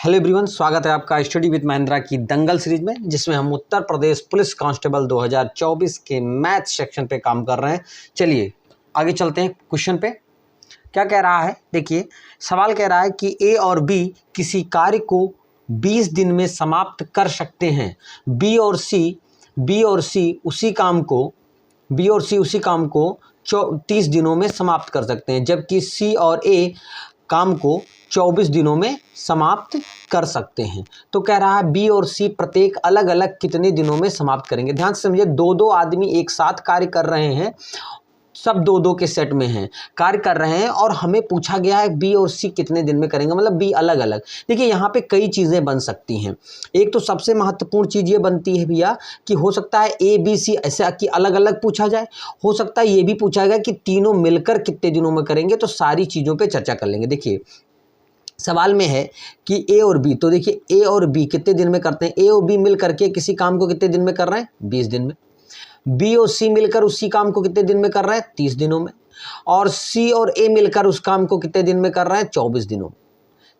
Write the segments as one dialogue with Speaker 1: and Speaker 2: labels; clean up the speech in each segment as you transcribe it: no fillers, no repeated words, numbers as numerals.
Speaker 1: Hello everyone, स्वागत है आपका स्टडी विद महेंद्रा की दंगल सीरीज में, जिसमें हम उत्तर प्रदेश पुलिस कांस्टेबल 2024 के मैथ सेक्शन पे काम कर रहे हैं। चलिए आगे चलते हैं क्वेश्चन पे। क्या कह रहा है, देखिए सवाल कह रहा है कि ए और बी किसी कार्य को 20 दिन में समाप्त कर सकते हैं। बी और सी उसी काम को 30 दिनों में समाप्त कर सकते हैं, जबकि सी और ए काम को 24 दिनों में समाप्त कर सकते हैं। तो कह रहा है बी और सी प्रत्येक अलग अलग कितने दिनों में समाप्त करेंगे। ध्यान से समझिए, दो आदमी एक साथ कार्य कर रहे हैं, सब दो के सेट में हैं, कार्य कर रहे हैं, और हमें पूछा गया है बी और सी कितने दिन में करेंगे, मतलब बी अलग अलग। देखिए यहाँ पे कई चीज़ें बन सकती हैं। एक तो सबसे महत्वपूर्ण चीज़ ये बनती है भैया कि हो सकता है ए बी सी ऐसे कि अलग अलग पूछा जाए, हो सकता है ये भी पूछा गया कि तीनों मिलकर कितने दिनों में करेंगे। तो सारी चीज़ों पर चर्चा कर लेंगे। देखिए सवाल में है कि ए और बी, तो देखिए ए और बी कितने दिन में करते हैं। ए और बी मिल करके किसी काम को कितने दिन में कर रहे हैं, 20 दिन में। बी और सी मिलकर उसी काम को कितने दिन में कर रहे हैं, 30 दिनों में। और सी और ए मिलकर उस काम को कितने दिन में कर रहे हैं, 24 दिनों में।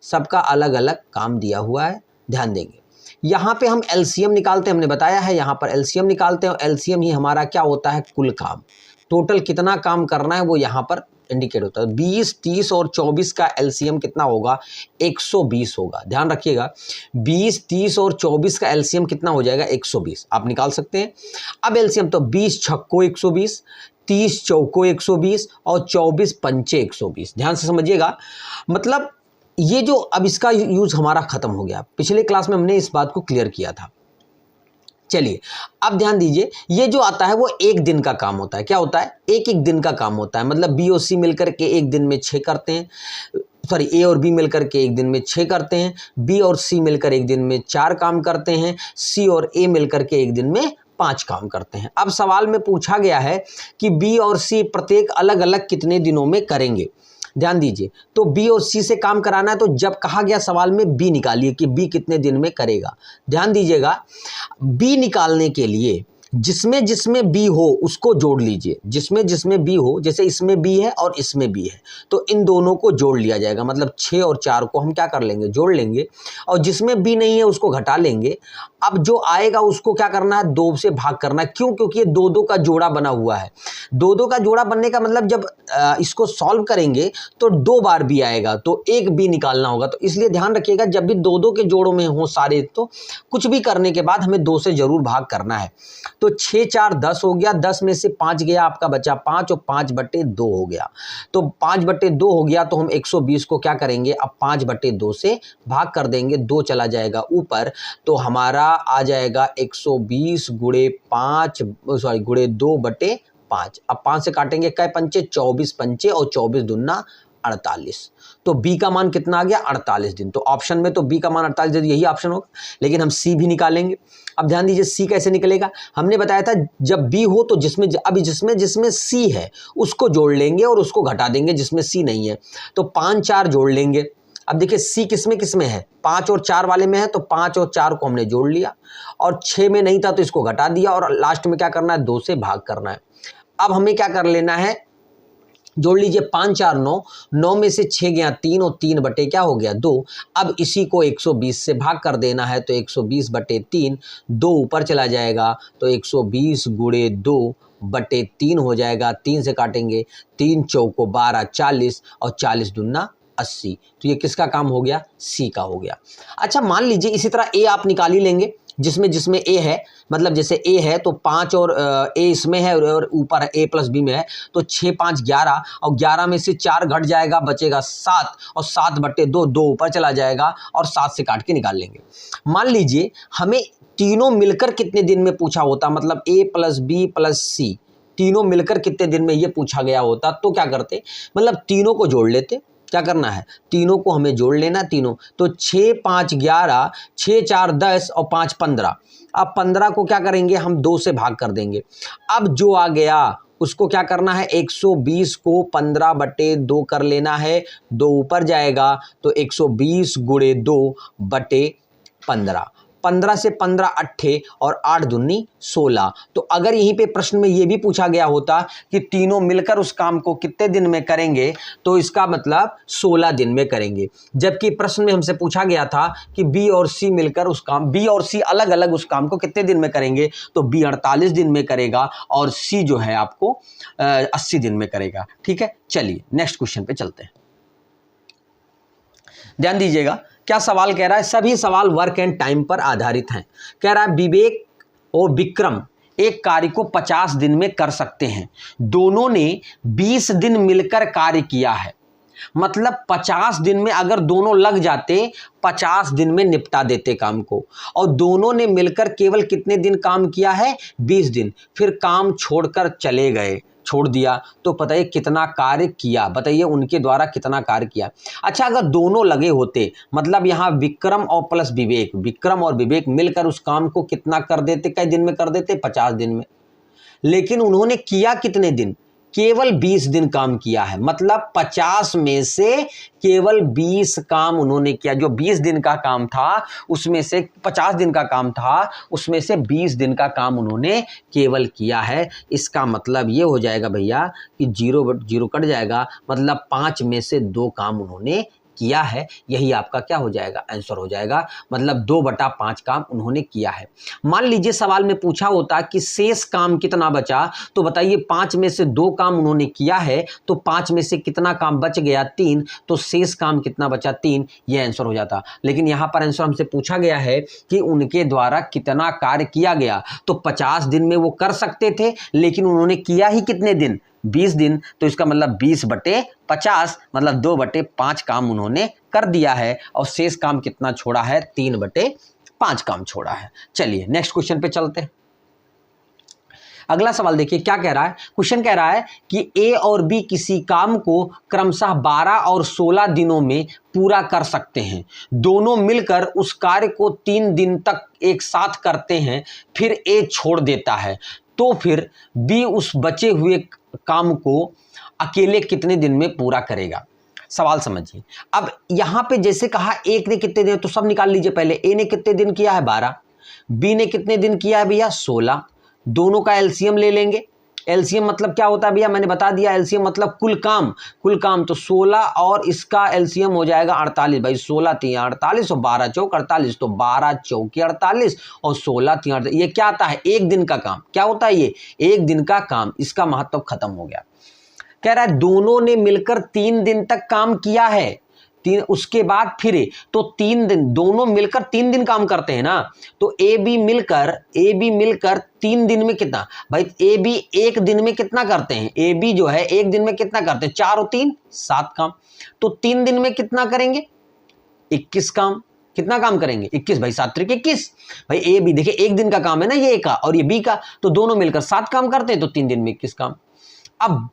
Speaker 1: सबका अलग अलग काम दिया हुआ है, ध्यान देंगे। यहाँ पे हम एलसीएम निकालते हैं, हमने बताया है यहाँ पर एलसीएम निकालते हैं, और एलसीएम ही हमारा क्या होता है, कुल काम, टोटल कितना काम करना है वो यहाँ पर इंडिकेट होता है। 20, 30 और 24 का एलसीएम कितना होगा, 120 होगा। ध्यान रखिएगा, 20, 30 और 24 का एलसीएम कितना हो जाएगा, 120। आप निकाल सकते हैं। अब एलसीएम तो 20 छक्को 120, 30 चौको 120 और 24 पंचे 120। ध्यान से समझिएगा, मतलब ये जो अब इसका यूज हमारा खत्म हो गया। पिछले क्लास में हमने इस बात को क्लियर किया था। चलिए अब ध्यान दीजिए, ये जो आता है वो एक दिन का काम होता है। क्या होता है, एक दिन का काम होता है। मतलब बी और सी मिलकर के एक दिन में 6 करते हैं, सॉरी ए और बी मिलकर के एक दिन में 6 करते हैं, बी और सी मिलकर एक दिन में 4 काम करते हैं, सी और ए मिलकर के एक दिन में 5 काम करते हैं। अब सवाल में पूछा गया है कि बी और सी प्रत्येक अलग अलग कितने दिनों में करेंगे। ध्यान दीजिए, तो बी और सी से काम कराना है, तो जब कहा गया सवाल में बी निकालिए कि बी कितने दिन में करेगा। ध्यान दीजिएगा, बी निकालने के लिए जिसमें जिसमें बी हो उसको जोड़ लीजिए। जिसमें जिसमें बी हो, जैसे इसमें बी है और इसमें बी है, तो इन दोनों को जोड़ लिया जाएगा। मतलब 6 और 4 को हम क्या कर लेंगे, जोड़ लेंगे, और जिसमें बी नहीं है उसको घटा लेंगे। अब जो आएगा उसको क्या करना है, 2 से भाग करना है। क्यों, क्योंकि ये 2 का जोड़ा बना हुआ है। 2 का जोड़ा बनने का मतलब जब इसको सॉल्व करेंगे तो 2 बार बी आएगा, तो एक बी निकालना होगा। तो इसलिए ध्यान रखिएगा, जब भी 2 के जोड़ों में हो सारे, तो कुछ भी करने के बाद हमें 2 से जरूर भाग करना है। तो 6 4 10 हो गया, 10 में से 5 गया, आपका बचा 5, और 5/2 हो गया। तो 5/2 हो गया, तो हम 120 को क्या करेंगे, अब 5/2 से भाग कर देंगे, 2 चला जाएगा ऊपर, तो हमारा आ जाएगा 120 गुणे 5, सॉरी गुणे 2/5। अब 5 से काटेंगे, कै पंचे 24 पंचे, और 24 दूना 48। तो बी का मान कितना आ गया, 48 दिन। तो ऑप्शन में तो बी का मान 48 दिन, यही ऑप्शन होगा, लेकिन हम सी भी निकालेंगे। अब ध्यान दीजिए, सी कैसे निकलेगा। हमने बताया था जब बी हो तो जिसमें सी है उसको जोड़ लेंगे और उसको घटा देंगे जिसमें सी नहीं है। तो 5 4 जोड़ लेंगे। अब देखिए सी किसमें है, 5 और 4 वाले में है, तो 5 और 4 को हमने जोड़ लिया, और 6 में नहीं था तो इसको घटा दिया, और लास्ट में क्या करना है, 2 से भाग करना है। अब हमें क्या कर लेना है, जोड़ लीजिए, 5 4 9, 9 में से 6 गया 3, और 3 बटे क्या हो गया, 2। अब इसी को 120 से भाग कर देना है, तो 120/3, 2 ऊपर चला जाएगा, तो 120 गुणे 2/3 हो जाएगा। 3 से काटेंगे, 3 चौको 12 40, और 40 दूना 80। तो ये किसका काम हो गया, सी का हो गया। अच्छा मान लीजिए इसी तरह ए आप निकाल ही लेंगे, जिसमें ए है, मतलब जैसे ए है तो 5 और ए इसमें है और ऊपर है ए प्लस बी में है, तो 6 5 11, और 11 में से 4 घट जाएगा, बचेगा 7, और 7/2, 2 ऊपर चला जाएगा, और 7 से काट के निकाल लेंगे। मान लीजिए हमें तीनों मिलकर कितने दिन में पूछा होता, मतलब ए प्लस बी प्लस सी तीनों मिलकर कितने दिन में ये पूछा गया होता, तो क्या करते, मतलब तीनों को जोड़ लेते। क्या करना है, तीनों को हमें जोड़ लेना, तीनों, तो 6 5 11, 6 4 10, और 5 15। अब 15 को क्या करेंगे, हम 2 से भाग कर देंगे। अब जो आ गया उसको क्या करना है, 120 को 15/2 कर लेना है, 2 ऊपर जाएगा, तो 120 गुणे 2/15। 15 से 15 अट्ठे और 8 दूनी 16। तो अगर यहीं पे प्रश्न में ये भी पूछा गया होता कि तीनों मिलकर उस काम को कितने दिन में करेंगे, तो इसका मतलब 16 दिन में करेंगे। जबकि प्रश्न में हमसे पूछा गया था कि बी और सी मिलकर उस काम, बी और सी अलग अलग उस काम को कितने दिन में करेंगे, तो बी 48 दिन में करेगा और सी जो है आपको 80 दिन में करेगा। ठीक है, चलिए नेक्स्ट क्वेश्चन पे चलते हैं। ध्यान दीजिएगा क्या सवाल कह रहा है। सभी सवाल वर्क एंड टाइम पर आधारित हैं। कह रहा है विवेक और विक्रम एक कार्य को 50 दिन में कर सकते हैं। दोनों ने 20 दिन मिलकर कार्य किया है। मतलब 50 दिन में अगर दोनों लग जाते 50 दिन में निपटा देते काम को, और दोनों ने मिलकर केवल कितने दिन काम किया है, 20 दिन। फिर काम छोड़कर चले गए, छोड़ दिया, तो बताइए कितना कार्य किया, बताइए उनके द्वारा कितना कार्य किया। अच्छा, अगर दोनों लगे होते, मतलब यहाँ विक्रम और प्लस विवेक, विक्रम और विवेक मिलकर उस काम को कितना कर देते, कई दिन में कर देते, 50 दिन में। लेकिन उन्होंने किया कितने दिन, केवल 20 दिन काम किया है। मतलब 50 में से केवल 20 काम उन्होंने किया। जो 20 दिन का काम था उसमें से 50 दिन का काम था, उसमें से 20 दिन का काम उन्होंने केवल किया है। इसका मतलब ये हो जाएगा भैया कि 0 कट जाएगा, मतलब 5 में से 2 काम उन्होंने किया है। यही आपका क्या हो जाएगा, आंसर हो जाएगा। मतलब 2/5 काम उन्होंने किया है। मान लीजिए सवाल में पूछा होता कि शेष काम कितना बचा, तो बताइए 5 में से 2 काम उन्होंने किया है, तो 5 में से कितना काम बच गया, 3, तो शेष काम कितना बचा, 3, ये आंसर हो जाता। लेकिन यहाँ पर आंसर हमसे पूछा गया है कि उनके द्वारा कितना कार्य किया गया, तो 50 दिन में वो कर सकते थे, लेकिन उन्होंने किया ही कितने दिन, 20 दिन। तो इसका मतलब 20/50, मतलब 2/5 काम उन्होंने कर दिया है, और शेष काम कितना छोड़ा है, 3/5 काम छोड़ा है। चलिए नेक्स्ट क्वेश्चन पे चलते हैं। अगला सवाल देखिए क्या कह रहा है। क्वेश्चन कह रहा है कि ए और बी किसी काम को क्रमशः 12 और 16 दिनों में पूरा कर सकते हैं। दोनों मिलकर उस कार्य को 3 दिन तक एक साथ करते हैं, फिर ए छोड़ देता है, तो फिर बी उस बचे हुए काम को अकेले कितने दिन में पूरा करेगा। सवाल समझिए। अब यहां पे जैसे कहा एक ने कितने दिन, तो सब निकाल लीजिए पहले। ए ने कितने दिन किया है, 12। बी ने कितने दिन किया है भैया, 16। दोनों का एलसीएम ले लेंगे। एलसीएम मतलब क्या होता है भैया, मैंने बता दिया। एलसीएम मतलब कुल काम। तो 16 और इसका एलसीएम हो जाएगा 48। भाई 16 3 48 और 12 चौक 48, तो 12 चौकी 48 और 16 3 48। ये क्या आता है, एक दिन का काम। क्या होता है ये, एक दिन का काम। इसका महत्व खत्म हो गया। कह रहा है दोनों ने मिलकर 3 दिन तक काम किया है, उसके बाद फिर तो 3 दिन, दोनों मिलकर 3 दिन काम करते हैं ना। तो ए बी मिलकर 3 दिन में कितना, भाई ए बी एक दिन में कितना करते हैं, ए बी जो है एक दिन में कितना करते हैं, 4 और 3 7 काम। तो 3 दिन में कितना करेंगे, 21 काम। कितना काम करेंगे, 21। भाई 7 त्रिक 21। भाई ए बी देखिए एक दिन का काम है ना ये, ए का और ये बी का, तो दोनों मिलकर 7 काम करते हैं, तो 3 दिन में 21 काम। अब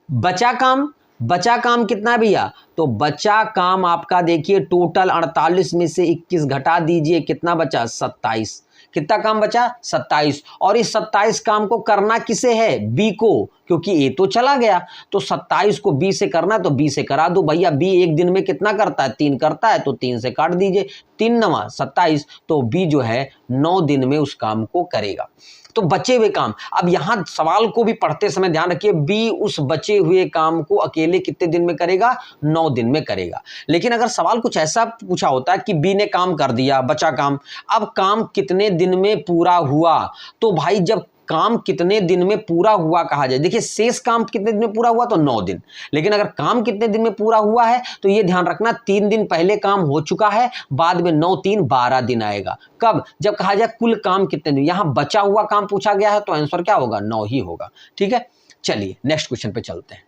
Speaker 1: बचा काम कितना है भैया, तो बचा काम आपका देखिए टोटल 48 में से 21 घटा दीजिए, कितना बचा, 27। कितना काम बचा, 27। और इस 27 काम को करना किसे है, बी को, क्योंकि ए तो चला गया। तो 27 को बी से करना है, तो बी से करा दो भैया। बी एक दिन में कितना करता है, 3 करता है, तो 3 से काट दीजिए, 3 9 27। तो बी जो है 9 दिन में उस काम को करेगा। तो बचे हुए काम, अब यहां सवाल को भी पढ़ते समय ध्यान रखिए, बी उस बचे हुए काम को अकेले कितने दिन में करेगा, 9 दिन में करेगा। लेकिन अगर सवाल कुछ ऐसा पूछा होता है कि बी ने काम कर दिया, बचा काम, अब काम कितने दिन में पूरा हुआ, तो भाई जब काम कितने दिन में पूरा हुआ कहा जाए, देखिए शेष काम कितने दिन में पूरा हुआ, तो 9 दिन। लेकिन अगर काम कितने दिन में पूरा हुआ है, तो ये ध्यान रखना 3 दिन पहले काम हो चुका है, बाद में 9 3 12 दिन आएगा। कब, जब कहा जाए कुल काम कितने दिन। यहां बचा हुआ काम पूछा गया है, तो आंसर क्या होगा, 9 ही होगा। ठीक है, चलिए नेक्स्ट क्वेश्चन पे चलते हैं।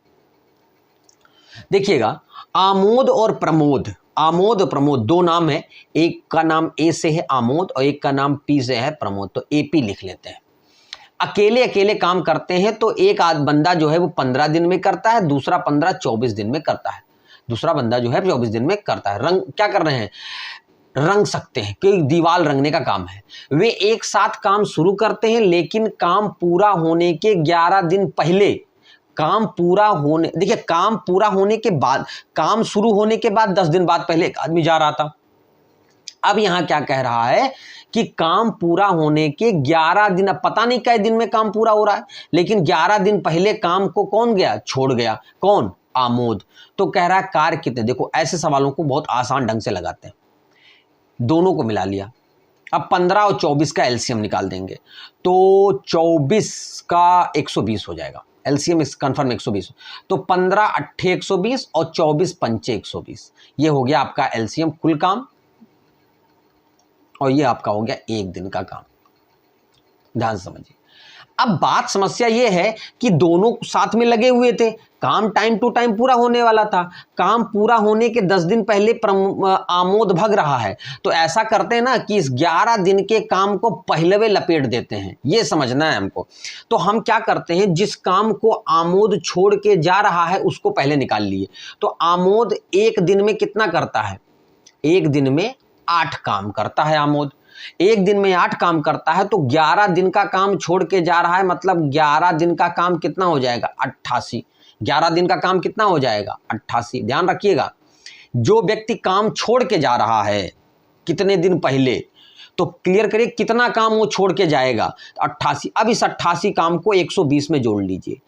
Speaker 1: देखिएगा आमोद और प्रमोद, दो नाम है। एक का नाम ए से है आमोद और एक का नाम पी से है प्रमोद, तो एपी लिख लेते हैं। अकेले काम करते हैं, तो एक बंदा जो है वो 15 दिन में करता है, दूसरा 24 दिन में करता है। दूसरा बंदा जो है 24 दिन में करता है। रंग क्या कर रहे हैं, रंग सकते हैं, क्योंकि दीवार रंगने का काम है। वे एक साथ काम शुरू करते हैं, लेकिन काम पूरा होने के 11 दिन पहले, काम पूरा होने, देखिए काम पूरा होने के बाद, काम शुरू होने के बाद 10 दिन बाद पहले एक आदमी जा रहा था, अब यहां क्या कह रहा है कि काम पूरा होने के 11 दिन, अब पता नहीं कै दिन में काम पूरा हो रहा है, लेकिन 11 दिन पहले काम को कौन गया, छोड़ गया, कौन, आमोद। तो कह रहा है कार्य कितने, देखो ऐसे सवालों को बहुत आसान ढंग से लगाते हैं, दोनों को मिला लिया। अब 15 और 24 का एलसीएम निकाल देंगे तो 24 का 120 हो जाएगा, एलसीएम इस कन्फर्म 120। तो 15 अट्ठे 120 और 24 पंचे 120, ये हो गया आपका एलसीएम कुल काम, और ये आपका हो गया एक दिन का काम। ध्यान से समझिए। अब बात समस्या ये है कि दोनों साथ में लगे हुए थे, काम टाइम टू टाइम पूरा होने वाला था, काम पूरा होने के 10 दिन पहले आमोद भग रहा है। तो ऐसा करते हैं ना कि इस 11 दिन के काम को पहले वे लपेट देते हैं, ये समझना है हमको। तो हम क्या करते हैं, जिस काम को आमोद छोड़ के जा रहा है उसको पहले निकाल लिए। तो आमोद एक दिन में कितना करता है, एक दिन में 8 काम करता है आमोद, एक दिन में 8 काम करता है, तो 11 दिन का काम छोड़ के जा रहा है, मतलब 11 दिन का काम कितना हो जाएगा, 88। 11 दिन का काम कितना हो जाएगा, 88। ध्यान रखिएगा, जो व्यक्ति काम छोड़ के जा रहा है कितने दिन पहले, तो क्लियर करिए कितना काम वो छोड़ के जाएगा, 88। अब इस 88 काम को 120 में जोड़ लीजिए,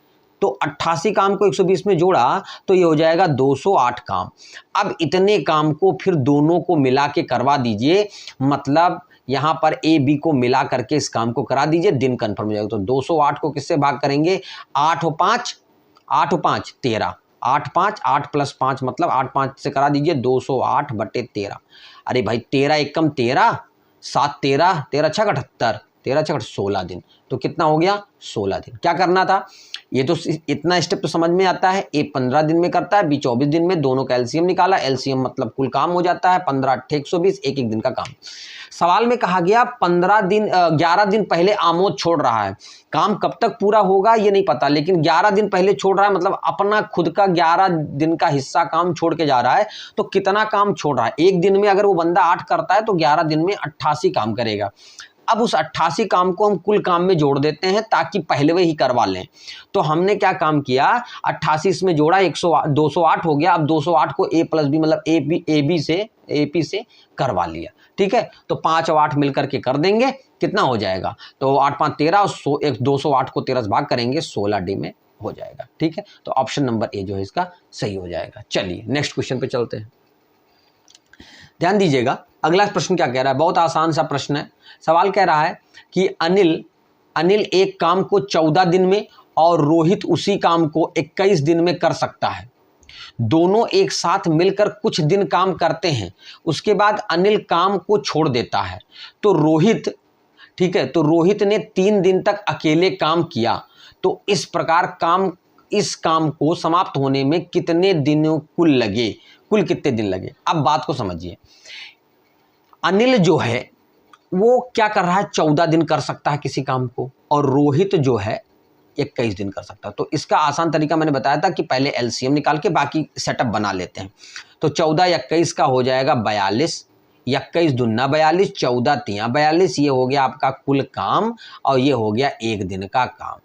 Speaker 1: तो 88 काम को 120 में जोड़ा तो ये हो जाएगा 208 काम। अब इतने काम को फिर दोनों को मिला के करवा दीजिए, मतलब यहां पर ए बी को मिला करके इस काम को करा दीजिए, दिन कंफर्म हो जाएगा। तो 208 को किससे भाग करेंगे, 8 और 5, 8 और 5 13, 8 5 8 प्लस 5 मतलब 8 5 से करा दीजिए 208 बटे 13। अरे भाई 13 एकम 13, 7 13, 13 छक 78, 13 छक 16 दिन। तो कितना हो गया, 16 दिन। क्या करना था, ये तो इतना स्टेप तो समझ में आता है। ए 15 दिन में करता है, बी 24 दिन में, दोनों का एलसीएम निकाला, एलसीएम मतलब कुल काम हो जाता है 15 अट्ठे 120, एक एक दिन का काम। सवाल में कहा गया 11 दिन पहले आमोद छोड़ रहा है, काम कब तक पूरा होगा ये नहीं पता, लेकिन 11 दिन पहले छोड़ रहा है, मतलब अपना खुद का 11 दिन का हिस्सा काम छोड़ के जा रहा है। तो कितना काम छोड़ रहा है, एक दिन में अगर वो बंदा 8 करता है तो 11 दिन में 88 काम करेगा। अब उस 88 काम को हम कुल काम में जोड़ देते हैं ताकि पहले वे ही करवा लें। तो हमने क्या काम किया, 88 इसमें जोड़ा, 208 हो गया। अब 208 को ए प्लस बी मतलब ए पी से करवा लिया, ठीक है। तो 5 और 8 मिलकर के कर देंगे, कितना हो जाएगा, तो 8 5 13 और 208 को 13 से भाग करेंगे 16 डी में हो जाएगा, ठीक है। तो ऑप्शन नंबर ए जो है इसका सही हो जाएगा। चलिए नेक्स्ट क्वेश्चन पे चलते हैं। ध्यान दीजिएगा, अगला प्रश्न क्या कह रहा है, बहुत आसान सा प्रश्न है। सवाल कह रहा है कि अनिल एक काम को 14 दिन में और रोहित उसी काम को 21 दिन में कर सकता है। दोनों एक साथ मिलकर कुछ दिन काम करते हैं, उसके बाद अनिल काम को छोड़ देता है। तो रोहित, ठीक है, तो रोहित ने 3 दिन तक अकेले काम किया। तो इस प्रकार इस काम को समाप्त होने में कितने दिनों कुल कितने दिन लगे। अब बात को समझिए, अनिल जो है वो क्या कर रहा है, 14 दिन कर सकता है किसी काम को, और रोहित जो है 21 दिन कर सकता है। तो इसका आसान तरीका मैंने बताया था कि पहले एलसीएम निकाल के बाकी सेटअप बना लेते हैं। तो 14 21 का हो जाएगा 42, 21 दूना 42, 14 तिया 42, ये हो गया आपका कुल काम, और ये हो गया एक दिन का काम।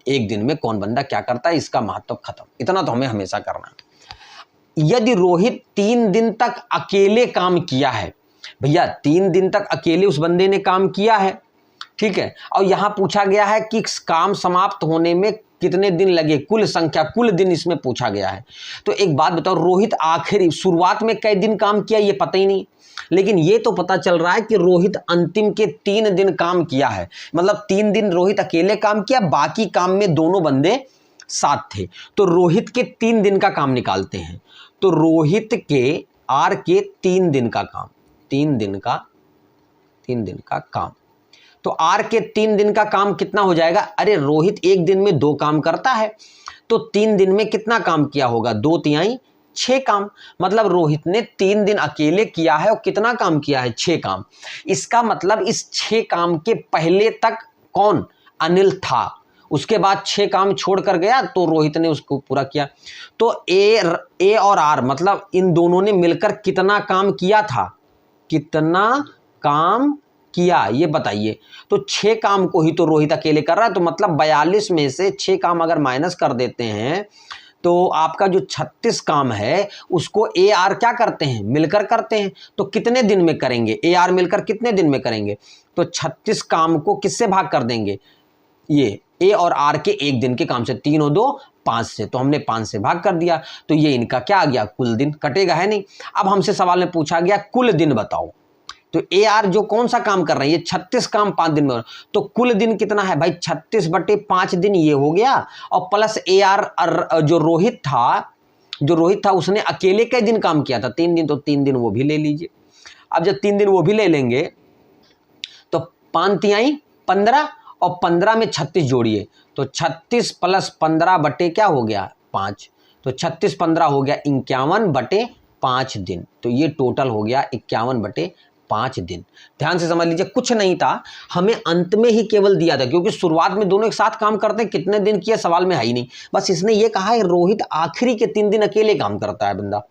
Speaker 1: एक दिन में कौन बंदा क्या करता है, इसका महत्व खत्म। इतना तो हमें हमेशा करना है। यदि रोहित 3 दिन तक अकेले काम किया है, भैया 3 दिन तक अकेले उस बंदे ने काम किया है, ठीक है, और यहां पूछा गया है कि काम समाप्त होने में कितने दिन लगे, कुल संख्या, कुल दिन इसमें पूछा गया है। तो एक बात बताओ, रोहित आखिरी शुरुआत में कई दिन काम किया ये पता ही नहीं, लेकिन ये तो पता चल रहा है कि रोहित अंतिम के 3 दिन काम किया है, मतलब 3 दिन रोहित अकेले काम किया, बाकी काम में दोनों बंदे साथ थे। तो रोहित के 3 दिन का काम निकालते हैं। तो रोहित के आर के 3 दिन का काम, 3 दिन का काम, तो आर के 3 दिन का काम कितना हो जाएगा। अरे रोहित एक दिन में 2 काम करता है, तो 3 दिन में कितना काम किया होगा, 2 तिहाई 6 काम, मतलब रोहित ने 3 दिन अकेले किया है और कितना काम किया है, 6 काम। इसका मतलब इस 6 काम के पहले तक कौन, अनिल था, उसके बाद 6 काम छोड़ कर गया तो रोहित ने उसको पूरा किया। तो ए और आर मतलब इन दोनों ने मिलकर कितना काम किया था, कितना काम किया ये बताइए। तो 6 काम को ही तो रोहित अकेले कर रहा है, तो मतलब 42 में से 6 काम अगर माइनस कर देते हैं तो आपका जो 36 काम है उसको ए आर क्या करते हैं, मिलकर करते हैं। तो कितने दिन में करेंगे, ए आर मिलकर कितने दिन में करेंगे, तो 36 काम को किससे भाग कर देंगे, ये ए और आर के एक दिन के काम से, 3 और 2 5 से, तो हमने 5 से भाग कर दिया, तो ये इनका क्या आ गया, कुल दिन कटेगा, है नहीं। अब हमसे सवाल में पूछा गया कुल दिन बताओ, तो ए आर जो कौन सा काम कर रहे हैं, ये 36 काम 5 दिन में, तो कुल दिन कितना है भाई, 36/5 दिन ये हो गया, और प्लस ए आर जो रोहित था उसने अकेले कई दिन काम किया था, 3 दिन, तो 3 दिन वो भी ले लीजिए। अब जब 3 दिन वो भी ले लेंगे तो 5 तिहाई 15 और 15 में 36 जोड़िए, तो 36 + 15 बटे क्या हो गया 5, तो 36 15 हो गया 51/5 दिन, तो ये टोटल हो गया 51/5 दिन। ध्यान से समझ लीजिए, कुछ नहीं था, हमें अंत में ही केवल दिया था, क्योंकि शुरुआत में दोनों एक साथ काम करते हैं, कितने दिन किया सवाल में है ही नहीं, बस इसने ये कहा है रोहित आखिरी के 3 दिन अकेले काम करता है बंदा,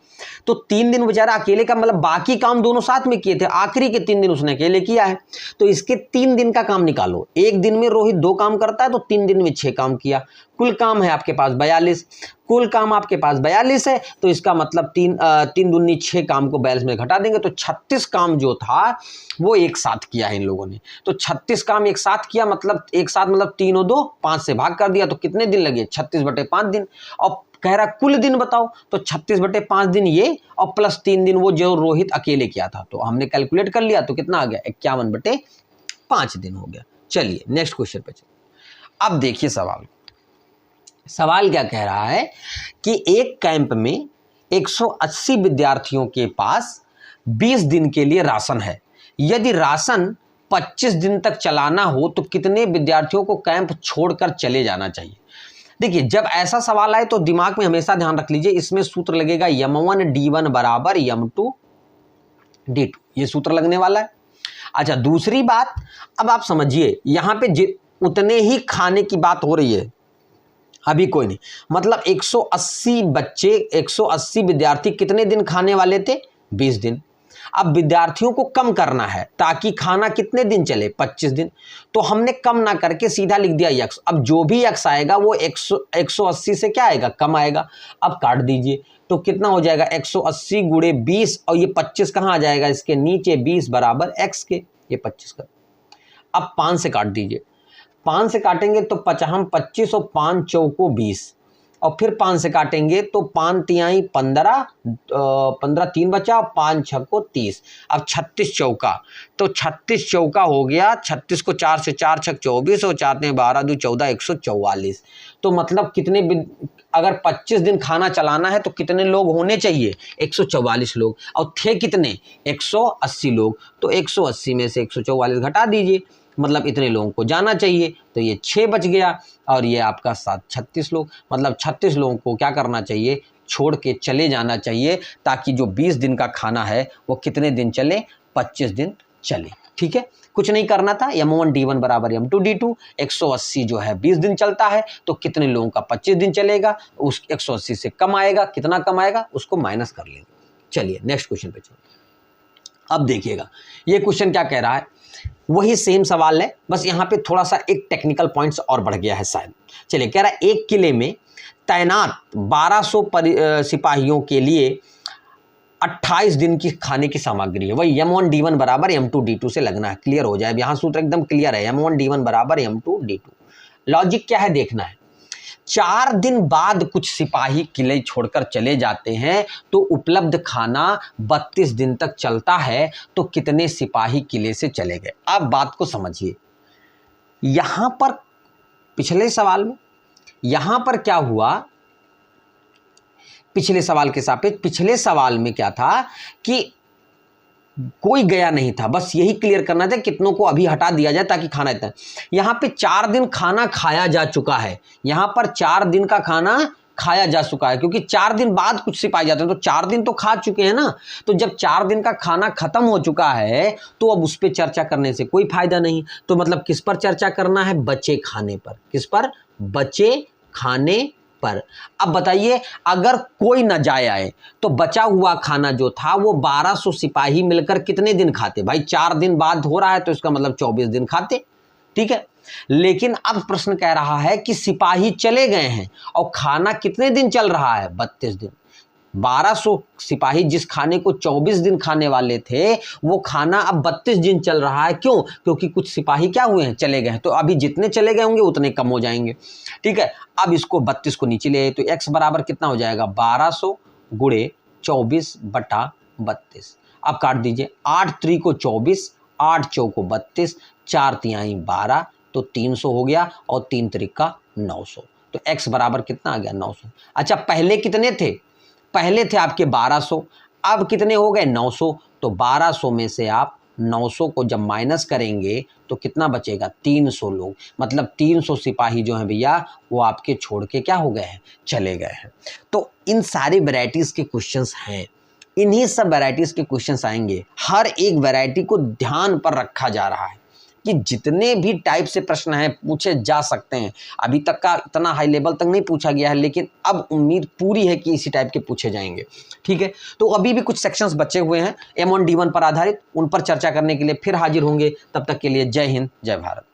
Speaker 1: तो 3 दिन बेचारा अकेले का, मतलब बाकी काम दोनों साथ में किए थे, आखिरी के 3 दिन उसने अकेले किया है, तो इसके 3 दिन का काम निकालो। एक दिन में रोहित 2 काम करता है, तो 3 दिन में 6 काम किया, कुल काम है आपके पास 42, कुल काम आपके पास 42 है, तो इसका मतलब 3 दूनी 6 काम को 42 में घटा देंगे, तो 36 काम जो था वो एक साथ किया है इन लोगों ने, तो 36 काम एक साथ किया, मतलब एक साथ मतलब 3 और 2 5 से भाग कर दिया, तो कितने दिन लगे 36/5 दिन। और कह रहा कुल दिन बताओ, तो 36/5 दिन ये और प्लस 3 दिन वो जो रोहित अकेले किया था, तो हमने कैलकुलेट कर लिया, तो कितना आ गया 51/5 दिन हो गया। चलिए नेक्स्ट क्वेश्चन पे चलिए। अब देखिए सवाल क्या कह रहा है कि एक कैंप में 180 विद्यार्थियों के पास 20 दिन के लिए राशन है, यदि राशन 25 दिन तक चलाना हो तो कितने विद्यार्थियों को कैंप छोड़कर चले जाना चाहिए। देखिए जब ऐसा सवाल आए तो दिमाग में हमेशा ध्यान रख लीजिए, इसमें सूत्र लगेगा m1 d1 बराबर m2 d2, ये सूत्र लगने वाला है। अच्छा दूसरी बात, अब आप समझिए यहाँ पे उतने ही खाने की बात हो रही है, अभी कोई नहीं, मतलब 180 बच्चे 180 विद्यार्थी कितने दिन खाने वाले थे 20 दिन। अब विद्यार्थियों को कम करना है ताकि खाना कितने दिन चले 25 दिन, तो हमने कम ना करके सीधा लिख दिया x। अब जो भी x आएगा वो 180 से क्या आएगा कम आएगा। अब काट दीजिए तो कितना हो जाएगा 180 गुणे 20 और ये 25 कहाँ आ जाएगा इसके नीचे 20 बराबर x के, ये 25 का। अब 5 से काट दीजिए, 5 से काटेंगे तो 25 और 5 चौको 20 और फिर 5 से काटेंगे तो 5 तिहाई 15 3 बचा, 5 छक्को 30, अब 36 चौका, तो 36 चौका हो गया, 36 को 4 से 4 छक 24 और 4 ने 12 2 14 144। तो मतलब कितने, अगर 25 दिन खाना चलाना है तो कितने लोग होने चाहिए 144 लोग, और थे कितने 180 लोग, तो 180 में से 144 घटा दीजिए, मतलब इतने लोगों को जाना चाहिए, तो ये 6 बच गया और ये आपका 36 लोग, मतलब 36 लोगों को क्या करना चाहिए छोड़ के चले जाना चाहिए, ताकि जो 20 दिन का खाना है वो कितने दिन चले 25 दिन चले। ठीक है, कुछ नहीं करना था, m1 d1 बराबर m2 d2, 180 जो है 20 दिन चलता है तो कितने लोगों का 25 दिन चलेगा, उस 180 से कम आएगा, कितना कम आएगा उसको माइनस कर लेंगे। चलिए नेक्स्ट क्वेश्चन पे चलिए। अब देखिएगा ये क्वेश्चन क्या कह रहा है, वही सेम सवाल है, बस यहाँ पे थोड़ा सा एक टेक्निकल पॉइंट्स और बढ़ गया है शायद। चलिए कह रहा है एक किले में तैनात 1200 सिपाहियों के लिए 28 दिन की खाने की सामग्री है, वही m1 d1 बराबर m2 d2 से लगना है, क्लियर हो जाए। यहाँ सूत्र एकदम क्लियर है, m1 d1 बराबर m2 d2। लॉजिक क्या है देखना है, 4 दिन बाद कुछ सिपाही किले छोड़कर चले जाते हैं तो उपलब्ध खाना 32 दिन तक चलता है, तो कितने सिपाही किले से चले गए। अब बात को समझिए, यहां पर पिछले सवाल में यहां पर क्या हुआ, पिछले सवाल के सापेक्ष पिछले सवाल में क्या था कि कोई गया नहीं था, बस यही क्लियर करना था कितनों को अभी हटा दिया जाए ताकि खाना इतना। यहाँ पे 4 दिन खाना खाया जा चुका है, यहाँ पर 4 दिन का खाना खाया जा चुका है, क्योंकि 4 दिन बाद कुछ सिपाही जाते हैं तो 4 दिन तो खा चुके हैं ना। तो जब 4 दिन का खाना खत्म हो चुका है तो अब उस पर चर्चा करने से कोई फायदा नहीं, तो मतलब किस पर चर्चा करना है, बचे खाने पर। किस पर, बचे खाने पर। अब बताइए अगर कोई न जाए आए तो बचा हुआ खाना जो था वो 1200 सिपाही मिलकर कितने दिन खाते, भाई 4 दिन बाद हो रहा है तो इसका मतलब 24 दिन खाते, ठीक है। लेकिन अब प्रश्न कह रहा है कि सिपाही चले गए हैं और खाना कितने दिन चल रहा है, 32 दिन। 1200 सिपाही जिस खाने को 24 दिन खाने वाले थे, वो खाना अब 32 दिन चल रहा है। क्यों? क्योंकि कुछ सिपाही क्या हुए हैं, चले गए हैं। तो अभी जितने चले गए होंगे उतने कम हो जाएंगे। ठीक है, अब इसको 32 को नीचे ले आए तो x बराबर कितना हो जाएगा, 1200 गुणे 24 बटा 32। अब काट दीजिए, 8 त्रिक को 24, 8 चौको 32, 4 तिहाई 12, तो 300 हो गया और 3 त्रिक का 900। तो x बराबर कितना आ गया, 900। अच्छा, पहले कितने थे, पहले थे आपके 1200, अब कितने हो गए, 900। तो 1200 में से आप 900 को जब माइनस करेंगे तो कितना बचेगा, 300 लोग। मतलब 300 सिपाही जो हैं भैया वो आपके छोड़ के क्या हो गए हैं, चले गए हैं। तो इन सारी वैरायटीज के क्वेश्चंस हैं, इन्हीं सब वैरायटीज के क्वेश्चंस आएंगे। हर एक वैरायटी को ध्यान पर रखा जा रहा है कि जितने भी टाइप से प्रश्न हैं पूछे जा सकते हैं। अभी तक का इतना हाई लेवल तक नहीं पूछा गया है, लेकिन अब उम्मीद पूरी है कि इसी टाइप के पूछे जाएंगे। ठीक है, तो अभी भी कुछ सेक्शंस बचे हुए हैं M1 D1 पर आधारित, उन पर चर्चा करने के लिए फिर हाजिर होंगे। तब तक के लिए जय हिंद, जय भारत।